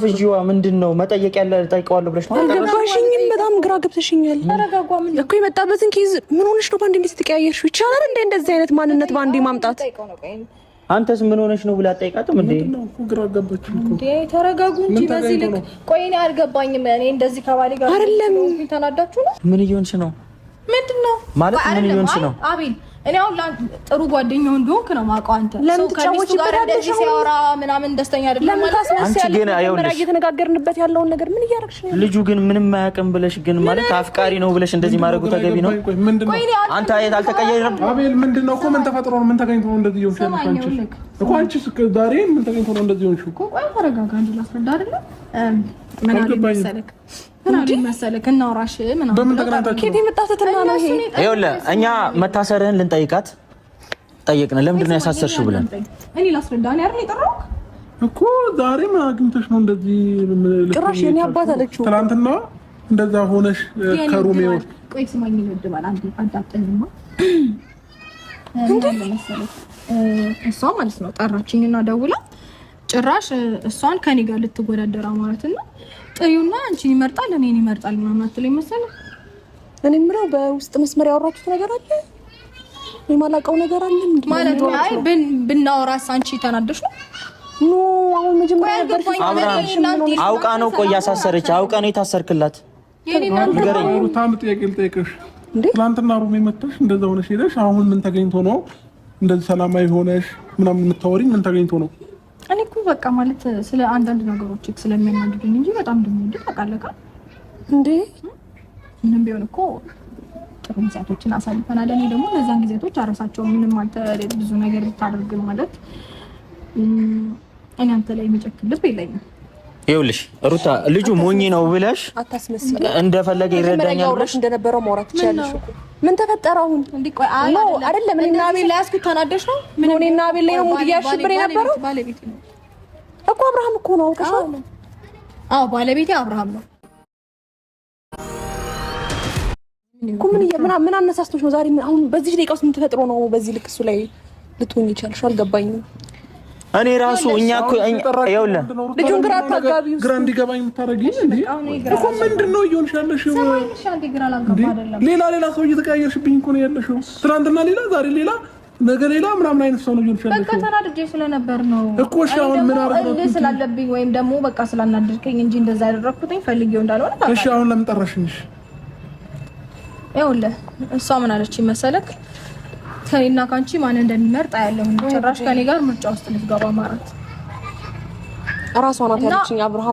ፍጂዋ ምንድነው መጠየቅ ያለ ጠይቀዋለሁ ብለሽ ነው? አልገባሽኝም። በጣም ግራ ገብተሽኛል። ተረጋጓ። ምን እኮ የመጣበትን ኬዝ ምን ሆነሽ ነው ባንዴ እንደዚህ ተቀያየርሽው? ይቻላል እንዴ እንደዚህ አይነት ማንነት ባንዴ ማምጣት? አንተስ ምን ሆነሽ ነው ብላ ጠይቃትም እንዴ? ግራ ገባችኝ እኮ እንዴ። ተረጋጉ እንጂ በዚህ ልክ ቆይ። እኔ አልገባኝም። እኔ እንደዚህ ከባሌ ጋር አይደለም ተናዳችሁ ነው? ምን እየሆንሽ ነው? ምንድነው ማለት ምን እየሆንሽ ነው? አቤል እኔ አሁን ጥሩ ጓደኛው እንደሆንክ ነው የማውቀው። አንተ ሰው ከሚስቱ ጋር እንደዚህ ሲያወራ ምናምን ደስተኛ አይደለም ማለት ነው። አንቺ ግን አይውልሽ እየተነጋገርንበት ያለውን ነገር ምን እያደረግሽ ነው? ልጁ ግን ምንም ማያውቅም ብለሽ ግን ማለት አፍቃሪ ነው ብለሽ እንደዚህ ማድረጉ ተገቢ ነው? አንተ አይት አልተቀየረም። አቤል ምንድነው እኮ ምን ተፈጥሮ ነው? ምን ተገኝቶ ነው እንደዚህ ይሆንሽ? አንቺ ዛሬ ምን ተገኝቶ ነው እንደዚህ ይሆንሽ? እኮ ቆይ ተረጋጋ እንጂ ላስረዳ አይደለ? ምን አለ መሰለክ እናውራሽ ምናምን ከዚህ መጣተትና ነው ይሄ። ይኸውልህ እኛ መታሰርህን ልንጠይቃት ጠየቅን። ለምንድን ነው ያሳሰርሽው ብለን እኔ ላስረዳ ነው አይደል የጠራሁት እኮ። ዛሬ ምን አግኝተሽ ነው እንደዚህ? ጭራሽ የኔ አባት አለችው ትናንትና እንደዛ ሆነሽ ከሩሜው። ቆይ ስማኝ ይወድባል አንዴ አዳምጠኝማ። እንዴ መሰለክ እሷ ማለት ነው ጠራችኝና ደውላ ጭራሽ እሷን ከኔ ጋር ልትወዳደራ ማለት ነው። ጥዩና አንቺን ይመርጣል እኔን ይመርጣል ምናምን አትለኝ መሰለህ። እኔ ምራው በውስጥ መስመር ያወራችሁት ነገር አለ የማላውቀው ነገር አለ ማለት ነው። አይ ብናወራስ አንቺ ተናደሽ ነው? ኖ አሁን መጀመሪያ ነበር አውቃ ነው። ቆይ ያሳሰረች አውቃ ነው የታሰርክላት? የኔና ንገረኝ። ታም ጥያቄ ልጠይቅሽ። ትናንትና ሩሜ መጥተሽ እንደዛ ሆነሽ ሄደሽ አሁን ምን ተገኝቶ ነው እንደዚህ ሰላማዊ ሆነሽ ምናምን የምታወሪኝ? ምን ተገኝቶ ነው? እኔ እኮ በቃ ማለት ስለ አንዳንድ ነገሮች ስለሚያናድዱኝ እንጂ በጣም እንደምወድ ታውቃለህ እንዴ? ምንም ቢሆን እኮ ጥሩ ጊዜያቶችን አሳልፈናል። እኔ ደግሞ እነዛን ጊዜያቶች አረሳቸው። ምንም አንተ ብዙ ነገር ልታደርግ ማለት እኔ አንተ ላይ መጨክል ልብ የለኝም። ይኸውልሽ ሩታ ልጁ ሞኝ ነው ብለሽ አታስመስል። እንደፈለገ ይረዳኛል ብለሽ እንደነበረው ማውራት ትችያለሽ እኮ። ምን ተፈጠረ አሁን? እንዴ ቆይ አይደለም እኔና አቤል ላይ ያስኩት ተናደሽ ነው? ምን እኔና አቤል ላይ ነው ሙድ ያሽብር የነበረው? ባለቤቴ ነው እኮ አብርሃም እኮ ነው አውቀሻል? አዎ ባለቤቴ አብርሃም ነው እኮ። ምን አነሳስቶሽ ነው ዛሬ? አሁን በዚህ ደቂቃ ውስጥ ምን ተፈጥሮ ነው በዚህ ልክ እሱ ላይ ልትሆኚ ይቻልሽ? አልገባኝም። እኔ ራሱ እኛ እኮ ይኸውልህ ልጁን ግራ አታጋቢው። ግራ እንዲገባኝ የምታደርጊኝ እንዴ እኮ ምንድነው እየሆንሽ ያለሽው? ሌላ ሰው እየተቀያየርሽብኝ እኮ ነው ያለሽው። ትናንትና ሌላ ዛሬ ሌላ ነገ ሌላ ምናምን አይነት ሰው ነው እየሆንሽ ያለሽው። በቃ ተናድጄ ስለነበር ነው እኮ። እሺ አሁን ምን አደረኩኝ? እንዴ ስላለብኝ ወይም ደግሞ በቃ ስላናደርከኝ እንጂ እንደዛ ያደረኩትኝ ፈልጌው እንዳልሆነ ታውቃለህ። እሺ አሁን ለምን ጠራሽኝ? ይኸውልህ እሷ ምን አለችኝ መሰለክ? ከኔና ካንቺ ማን እንደሚመርጥ አያለሁ። ጭራሽ ከኔ ጋር ምርጫ ውስጥ ልትገባ ማለት እራሷ ናት ያለችኝ አብርሃም